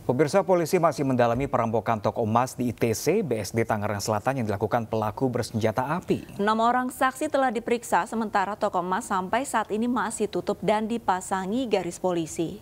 Pemirsa, polisi masih mendalami perampokan toko emas di ITC BSD Tangerang Selatan yang dilakukan pelaku bersenjata api. 6 orang saksi telah diperiksa, sementara toko emas sampai saat ini masih tutup dan dipasangi garis polisi.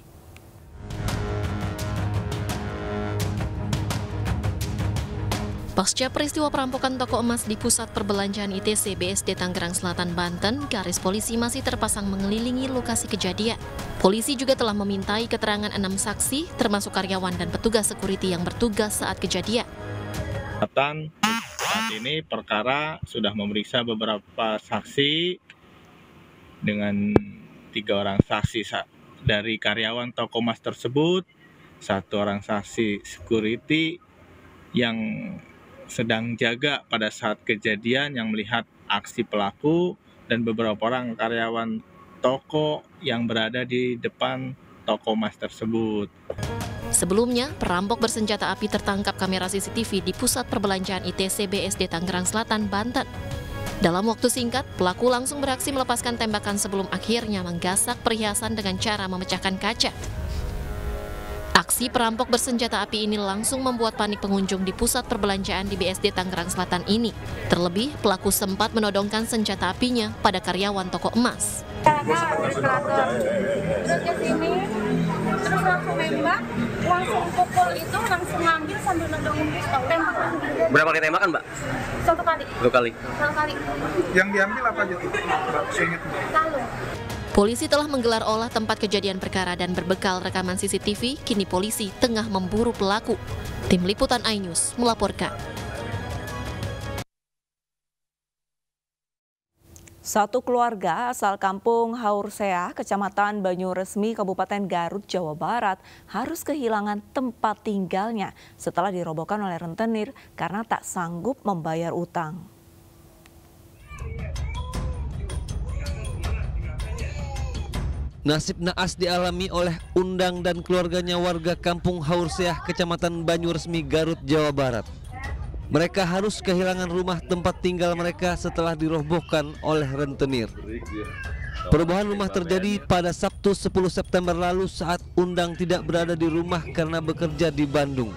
Pasca peristiwa perampokan toko emas di pusat perbelanjaan ITC BSD Tangerang Selatan, Banten, garis polisi masih terpasang mengelilingi lokasi kejadian. Polisi juga telah memintai keterangan 6 saksi, termasuk karyawan dan petugas security yang bertugas saat kejadian. Saat ini perkara sudah memeriksa beberapa saksi dengan 3 orang saksi dari karyawan toko emas tersebut, 1 orang saksi security yang sedang jaga pada saat kejadian yang melihat aksi pelaku, dan beberapa orang karyawan toko yang berada di depan toko emas tersebut. Sebelumnya, perampok bersenjata api tertangkap kamera CCTV di pusat perbelanjaan ITC BSD Tangerang Selatan, Banten. Dalam waktu singkat, pelaku langsung beraksi melepaskan tembakan sebelum akhirnya menggasak perhiasan dengan cara memecahkan kaca. Aksi perampok bersenjata api ini langsung membuat panik pengunjung di pusat perbelanjaan di BSD Tangerang Selatan ini. Terlebih, pelaku sempat menodongkan senjata apinya pada karyawan toko emas. Terus ke sini, terus langsung nembak, langsung pukul itu, langsung ngambil sambil nodongin pistol. Tembak langsung. Berapa kali tembakan, Mbak? 1 kali. 2 kali. 1 kali. Yang diambil apa aja tuh, Mbak? Seinget. Kalung. Polisi telah menggelar olah tempat kejadian perkara dan berbekal rekaman CCTV, kini polisi tengah memburu pelaku. Tim Liputan iNews melaporkan. Satu keluarga asal kampung Haursea, Kecamatan Banyuresmi, Kabupaten Garut, Jawa Barat, harus kehilangan tempat tinggalnya setelah dirobohkan oleh rentenir karena tak sanggup membayar utang. Nasib naas dialami oleh Undang dan keluarganya warga kampung Haursea, Kecamatan Banyuresmi, Garut, Jawa Barat. Mereka harus kehilangan rumah tempat tinggal mereka setelah dirobohkan oleh rentenir. Perubahan rumah terjadi pada Sabtu 10 September lalu saat Undang tidak berada di rumah karena bekerja di Bandung.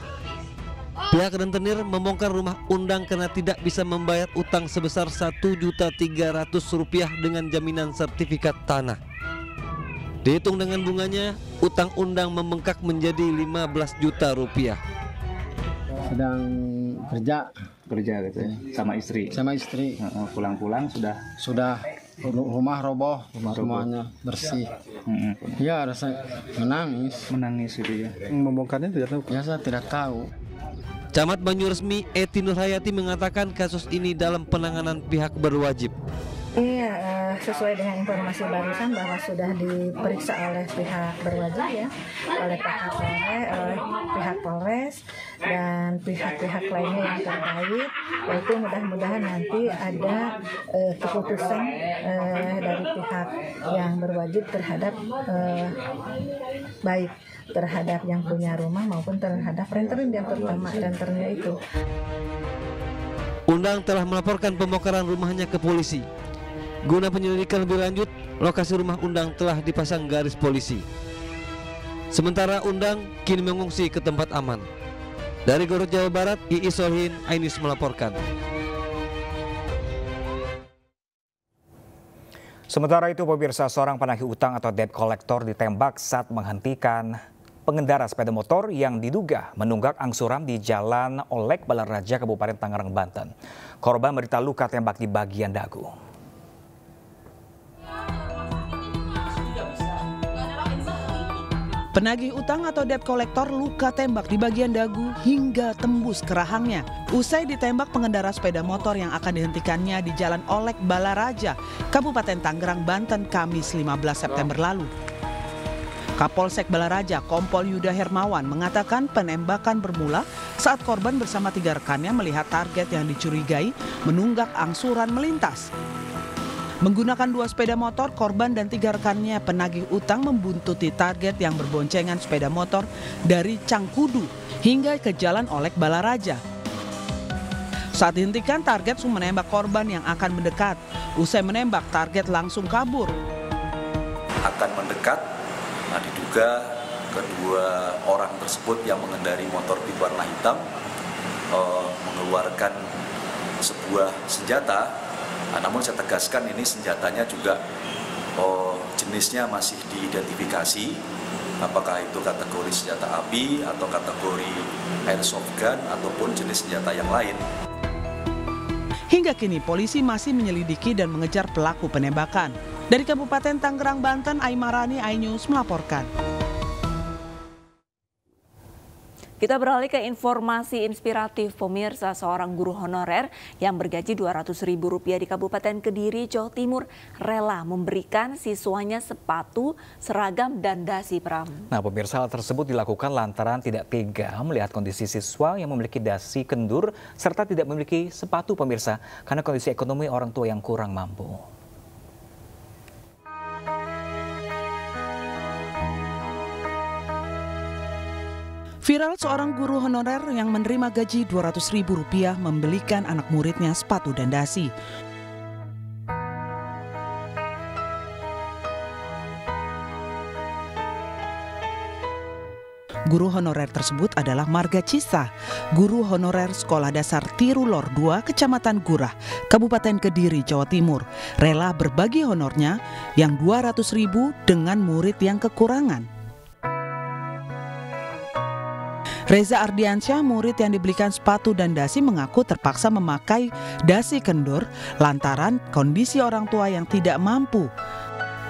Pihak rentenir membongkar rumah Undang karena tidak bisa membayar utang sebesar Rp1.300.000 dengan jaminan sertifikat tanah. Dihitung dengan bunganya, utang Undang membengkak menjadi Rp15 juta. Sedang kerja gitu ya, sama istri. Pulang-pulang sudah rumah roboh, semuanya bersih. Ya, rasa menangis gitu ya. Membongkarnya tidak tahu. Ya, saya tidak tahu. Camat Banyuresmi Eti Nurhayati mengatakan kasus ini dalam penanganan pihak berwajib. Iya, sesuai dengan informasi barusan bahwa sudah diperiksa oleh pihak berwajib ya, oleh pihak Polres dan pihak-pihak lainnya yang terkait. Yaitu mudah-mudahan nanti ada keputusan dari pihak yang berwajib terhadap baik terhadap yang punya rumah maupun terhadap rentenir yang terutama rentenir itu. Undang telah melaporkan pembongkaran rumahnya ke polisi. Guna penyelidikan lebih lanjut, lokasi rumah Undang telah dipasang garis polisi. Sementara Undang kini mengungsi ke tempat aman. Dari Garut, Jawa Barat, Iis Solhin, iNews melaporkan. Sementara itu, pemirsa, seorang penagih utang atau debt collector ditembak saat menghentikan pengendara sepeda motor yang diduga menunggak angsuran di Jalan Olek Balaraja, Kabupaten Tangerang, Banten. Korban menderita luka tembak di bagian dagu. Penagih utang atau debt collector luka tembak di bagian dagu hingga tembus ke rahangnya. Usai ditembak pengendara sepeda motor yang akan dihentikannya di Jalan Olek Balaraja, Kabupaten Tangerang, Banten, Kamis 15 September lalu. Kapolsek Balaraja, Kompol Yuda Hermawan, mengatakan penembakan bermula saat korban bersama 3 rekannya melihat target yang dicurigai menunggak angsuran melintas. Menggunakan 2 sepeda motor, korban dan 3 rekannya penagih utang membuntuti target yang berboncengan sepeda motor dari Cangkudu hingga ke Jalan Olek Balaraja. Saat dihentikan, target langsung menembak korban yang akan mendekat. Usai menembak, target langsung kabur. Akan mendekat, diduga kedua orang tersebut yang mengendari motor berwarna hitam mengeluarkan sebuah senjata. Namun saya tegaskan ini senjatanya juga jenisnya masih diidentifikasi, apakah itu kategori senjata api atau kategori airsoft gun ataupun jenis senjata yang lain. Hingga kini polisi masih menyelidiki dan mengejar pelaku penembakan. Dari Kabupaten Tangerang, Banten, Aimarani, iNews melaporkan. Kita beralih ke informasi inspiratif. Pemirsa, seorang guru honorer yang bergaji Rp200.000 di Kabupaten Kediri, Jawa Timur rela memberikan siswanya sepatu, seragam, dan dasi pram. Nah, pemirsa, hal tersebut dilakukan lantaran tidak tega melihat kondisi siswa yang memiliki dasi kendur serta tidak memiliki sepatu, pemirsa, karena kondisi ekonomi orang tua yang kurang mampu. Viral seorang guru honorer yang menerima gaji Rp200.000 membelikan anak muridnya sepatu dan dasi. Guru honorer tersebut adalah Marga Cista, guru honorer Sekolah Dasar Tirulor 2, Kecamatan Gurah, Kabupaten Kediri, Jawa Timur, rela berbagi honornya yang Rp200.000 dengan murid yang kekurangan. Reza Ardiansyah, murid yang dibelikan sepatu dan dasi, mengaku terpaksa memakai dasi kendur lantaran kondisi orang tua yang tidak mampu.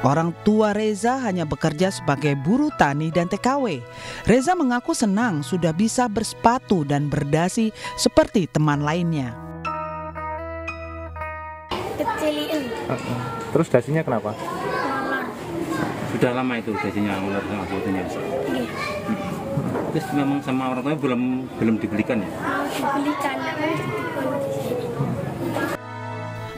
Orang tua Reza hanya bekerja sebagai buruh tani dan TKW. Reza mengaku senang sudah bisa bersepatu dan berdasi seperti teman lainnya. Kecilin. Terus dasinya kenapa? Sudah lama itu dasinya ular sama sepatunya. Iya. Terus memang sama orang tuanya belum dibelikan ya? Dibelikan.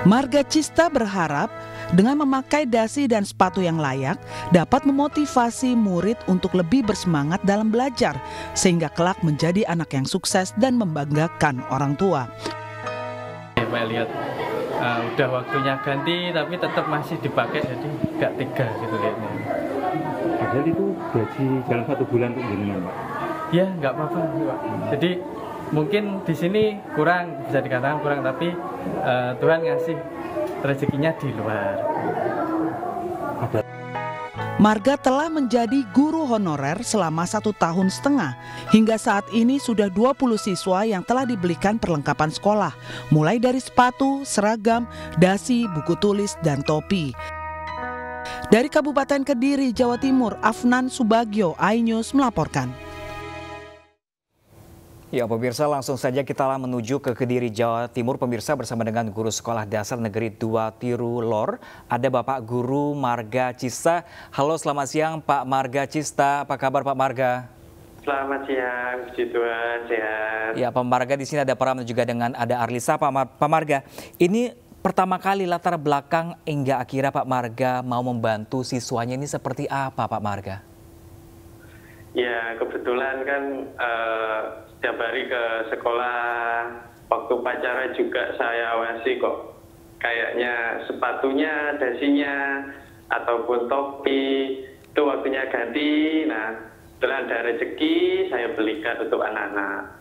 Marga Cista berharap dengan memakai dasi dan sepatu yang layak dapat memotivasi murid untuk lebih bersemangat dalam belajar sehingga kelak menjadi anak yang sukses dan membanggakan orang tua. Saya lihat udah waktunya ganti tapi tetap masih dipakai, jadi nggak tega gitu lihatnya. Padahal itu gaji dalam 1 bulan untuk jenengan, Pak? Ya nggak apa-apa, Pak. Jadi mungkin di sini kurang, bisa dikatakan kurang, tapi Tuhan ngasih rezekinya di luar. Marga telah menjadi guru honorer selama 1,5 tahun. Hingga saat ini sudah 20 siswa yang telah dibelikan perlengkapan sekolah, mulai dari sepatu, seragam, dasi, buku tulis, dan topi. Dari Kabupaten Kediri, Jawa Timur, Afnan Subagio, iNews melaporkan. Ya, pemirsa, langsung saja kita menuju ke Kediri, Jawa Timur, pemirsa, bersama dengan Guru Sekolah Dasar Negeri 2 Tirulor. Ada Bapak Guru Marga Cista. Halo, selamat siang Pak Marga Cista. Apa kabar Pak Marga? Selamat siang, puji Tuhan, sehat. Ya, Pak Marga, di sini ada Pram juga dengan ada Arlisa. Pak Marga, ini pertama kali latar belakang hingga akhirnya Pak Marga mau membantu siswanya ini seperti apa Pak Marga? Ya, kebetulan kan setiap hari ke sekolah, waktu upacara juga saya awasi kok. Kayaknya sepatunya, dasinya, ataupun topi, itu waktunya ganti. Nah, setelah ada rezeki, saya belikan untuk anak-anak.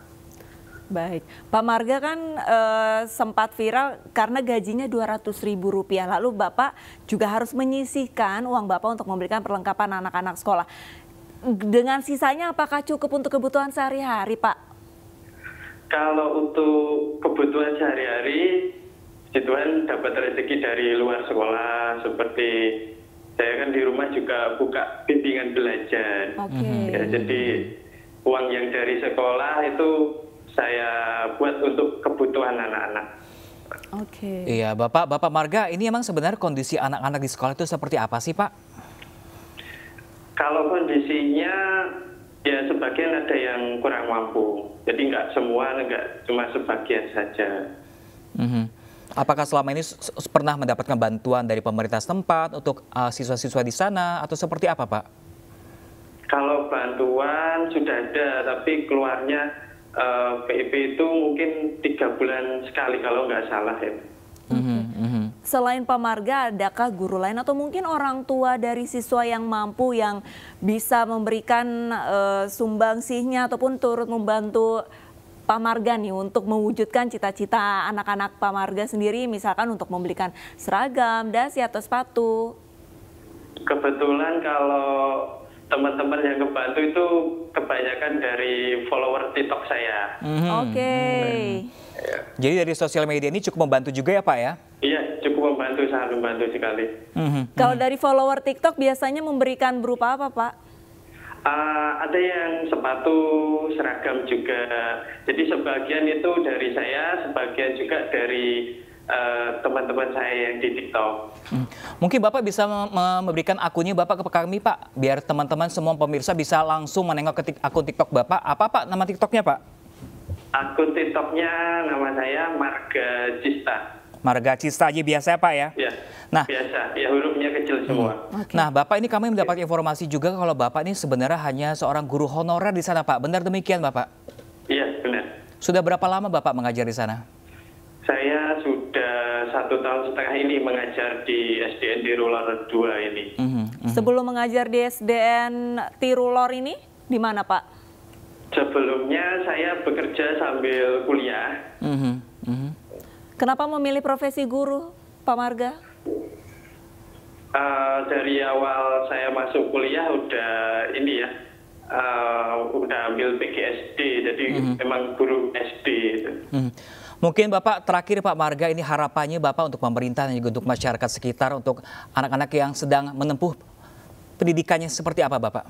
Baik, Pak Marga kan sempat viral karena gajinya Rp200.000. Lalu Bapak juga harus menyisihkan uang Bapak untuk memberikan perlengkapan anak-anak sekolah. Dengan sisanya apakah cukup untuk kebutuhan sehari-hari, Pak? Kalau untuk kebutuhan sehari-hari, puji Tuhan dapat rezeki dari luar sekolah. Seperti saya kan di rumah juga buka bimbingan belajar. Ya, jadi uang yang dari sekolah itu saya buat untuk kebutuhan anak-anak. Iya, Bapak Marga, ini emang sebenarnya kondisi anak-anak di sekolah itu seperti apa sih, Pak? Kalau kondisinya ya sebagian ada yang kurang mampu, jadi nggak semua, nggak cuma sebagian saja. Apakah selama ini pernah mendapatkan bantuan dari pemerintah setempat untuk siswa-siswa di sana atau seperti apa, Pak? Kalau bantuan sudah ada, tapi keluarnya PIP itu mungkin 3 bulan sekali kalau nggak salah ya. selain Pak Marga, adakah guru lain atau mungkin orang tua dari siswa yang mampu yang bisa memberikan sumbangsihnya ataupun turut membantu Pak Marga nih untuk mewujudkan cita-cita anak-anak Pak Marga sendiri, misalkan untuk membelikan seragam, dasi atau sepatu? Kebetulan kalau teman-teman yang kebantu itu kebanyakan dari follower TikTok saya. Oke. Ya. Jadi dari sosial media ini cukup membantu juga ya Pak ya? Iya, cukup membantu, sangat membantu sekali. Kalau dari follower TikTok biasanya memberikan berupa apa Pak? Ada yang sepatu, seragam juga. Jadi sebagian itu dari saya, sebagian juga dari teman-teman saya yang di TikTok. Mungkin Bapak bisa memberikan akunnya Bapak ke kami Pak, biar teman-teman semua pemirsa bisa langsung menengok ke akun TikTok Bapak. Apa Pak nama TikToknya Pak? Akun TikToknya nama saya Marga Cista. Marga Cista aja biasa ya Pak ya? Ya, nah, biasa. Ya hurufnya kecil semua. Nah Bapak ini kami mendapat informasi juga kalau Bapak ini sebenarnya hanya seorang guru honorer di sana Pak. Benar demikian Bapak? Iya, benar. Sudah berapa lama Bapak mengajar di sana? Saya sudah 1,5 tahun ini mengajar di SDN Tirulor 2 ini. Sebelum mengajar di SDN Tirulor ini, di mana Pak? Sebelumnya saya bekerja sambil kuliah. Kenapa memilih profesi guru, Pak Marga? Dari awal saya masuk kuliah udah ini ya, udah ambil PGSD, jadi memang guru SD. Mungkin Bapak terakhir Pak Marga, ini harapannya Bapak untuk pemerintah dan juga untuk masyarakat sekitar, untuk anak-anak yang sedang menempuh pendidikannya seperti apa Bapak?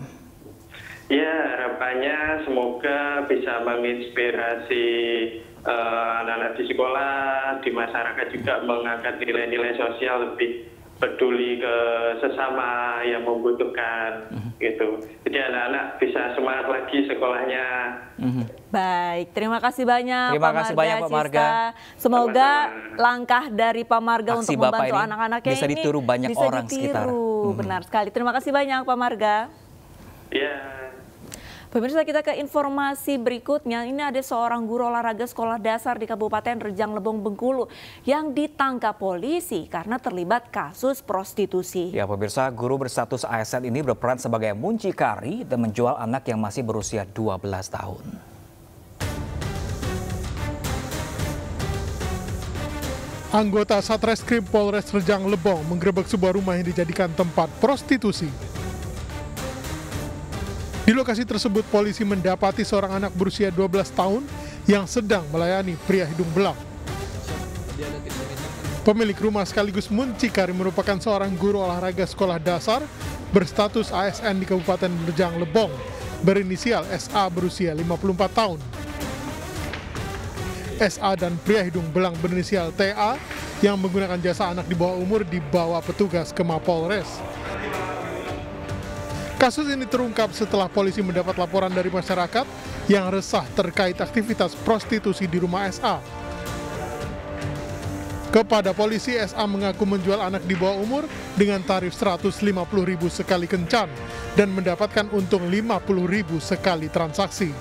Ya, harapannya semoga bisa menginspirasi anak-anak di sekolah, di masyarakat juga mengangkat nilai-nilai sosial, lebih peduli ke sesama yang membutuhkan gitu. Jadi anak-anak bisa semangat lagi sekolahnya. Baik, terima kasih banyak Terima kasih banyak Pak Marga. Semoga langkah dari Pak Marga Aksi untuk Bapak membantu ini anak-anaknya bisa ditiru banyak bisa orang ditiru. sekitar. Benar sekali. Terima kasih banyak Pak Marga. Ya. Pemirsa, kita ke informasi berikutnya. Ini ada seorang guru olahraga sekolah dasar di Kabupaten Rejang Lebong, Bengkulu yang ditangkap polisi karena terlibat kasus prostitusi. Ya pemirsa, guru berstatus ASN ini berperan sebagai muncikari dan menjual anak yang masih berusia 12 tahun. Anggota Satreskrim Polres Rejang Lebong menggerebek sebuah rumah yang dijadikan tempat prostitusi. Di lokasi tersebut polisi mendapati seorang anak berusia 12 tahun yang sedang melayani pria hidung belang. Pemilik rumah sekaligus muncikari merupakan seorang guru olahraga sekolah dasar berstatus ASN di Kabupaten Rejang Lebong, berinisial SA berusia 54 tahun. SA dan pria hidung belang berinisial TA yang menggunakan jasa anak di bawah umur dibawa petugas ke Mapolres. Kasus ini terungkap setelah polisi mendapat laporan dari masyarakat yang resah terkait aktivitas prostitusi di rumah SA. Kepada polisi, SA mengaku menjual anak di bawah umur dengan tarif Rp150.000 sekali kencan dan mendapatkan untung Rp50.000 sekali transaksi.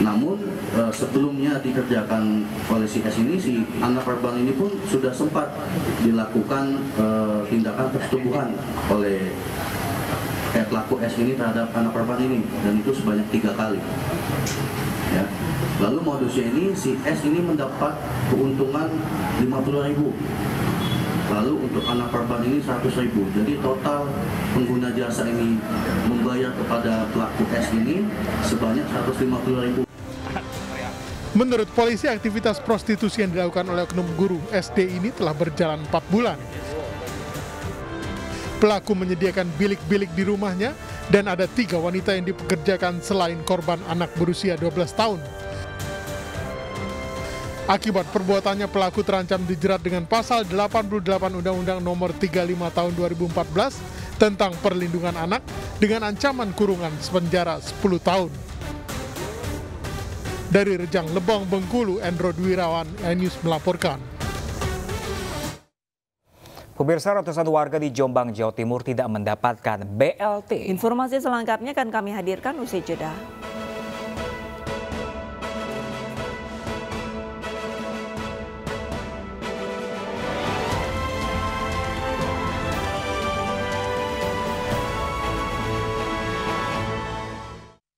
Namun sebelumnya dikerjakan oleh si S ini, si anak korban ini pun sudah sempat dilakukan tindakan persetubuhan oleh pelaku S ini terhadap anak korban ini, dan itu sebanyak 3 kali. Ya. Lalu modusnya ini, si S ini mendapat keuntungan Rp50.000. Lalu untuk anak korban ini Rp100.000. Jadi total pengguna jasa ini membayar kepada pelaku S ini sebanyak Rp150.000. Menurut polisi, aktivitas prostitusi yang dilakukan oleh oknum guru SD ini telah berjalan 4 bulan. Pelaku menyediakan bilik-bilik di rumahnya dan ada 3 wanita yang dipekerjakan selain korban anak berusia 12 tahun. Akibat perbuatannya, pelaku terancam dijerat dengan pasal 88 Undang-Undang Nomor 35 Tahun 2014 tentang perlindungan anak dengan ancaman kurungan penjara 10 tahun. Dari Rejang Lebong, Bengkulu, Endro Dwirawan, iNews melaporkan. Pemirsa, ratusan warga di Jombang, Jawa Timur tidak mendapatkan BLT. Informasi selengkapnya akan kami hadirkan usai jeda.